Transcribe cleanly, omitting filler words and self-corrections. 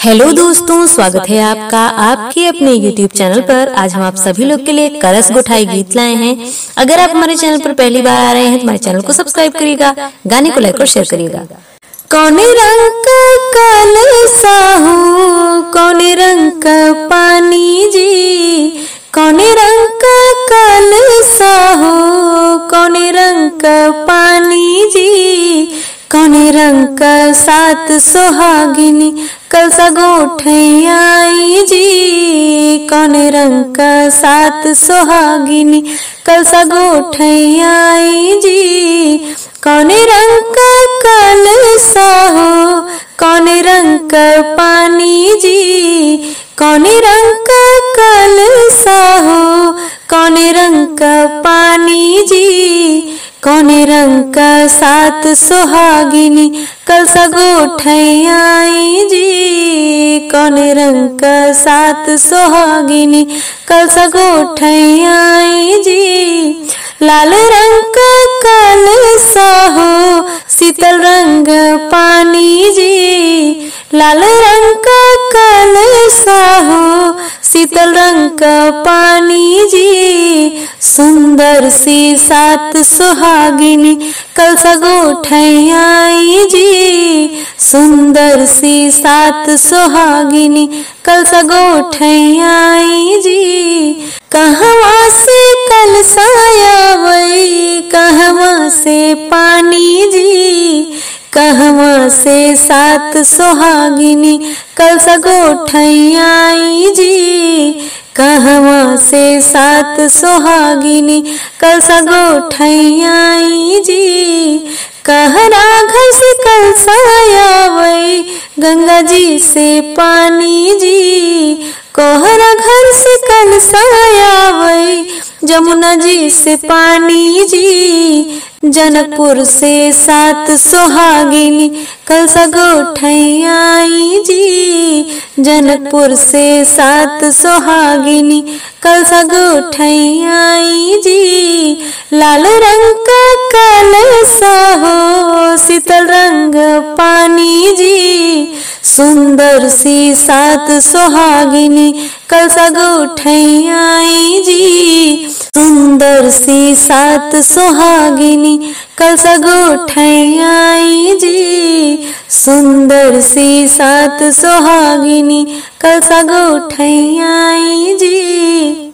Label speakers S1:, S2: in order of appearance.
S1: Hello दोस्तों, स्वागत है आपका आपके अपने YouTube चैनल पर। आज हम आप सभी लोग के लिए करस गुठाई गीत लाए हैं। अगर आप हमारे चैनल पर पहली बार आ रहे हैं तो हमारे चैनल को सब्सक्राइब करिएगा, गाने को लाइक और शेयर करिएगा। कौने रंग का कलसा हो, कौने रंग का पानी जी, कौने रंग का कलसा हो, कौने रंग का पानी जी, कौने रंग का सात सुहागिनी कलसा गोठैयाई जी, कौने रंग का सात सुहागिनी कलसा गोठैयाई जी, कौने रंग का कलसा हो, कौने रंग का पानी जी, कौने रंग का कलसा हो, कौने रंग का पानी जी, कौने रंग का सात सुहागिनी कलसा गोठैयाई जी, कौने रंग का सात सुहागिनी कलसा गोठैयाई जी, लाल रंग का कलसा हो, शीतल रंग पानी जी, लाल रंग का कलसा हो, शीतल रंग का पानी जी, सुंदर सी सात सुहागिनी कलसा गोठैयाई जी, सुंदर सी सात सुहागिनी कलसा गोठैयाई जी, कहवा से कलसा आवै, कहवा से पानी जी, कहवा से सात सुहागिनी कलसा गोठैयाई जी, कहवा से सात सुहागिनी कलसा गोठैयाई जी, कहरा घर से कलसा आवै, गंगा जी से पानी जी, कोहरा घर से कलसा आवै, जमुना जी से पानी जी, जनकपुर से सात सुहागिनी कलसा गोठैयाई जी, जनकपुर से सात सुहागिनी कलसा गोठैयाई जी, लाल रंग का कलसा हो, शीतल रंग पानी जी, सुंदर सी सात सुहागिनी कलसा गोठैयाई जी, सुंदर सी सात सुहागिनी कलसा गोठैयाई जी, सुंदर सी सात सुहागिनी कलसा गोठैयाई जी।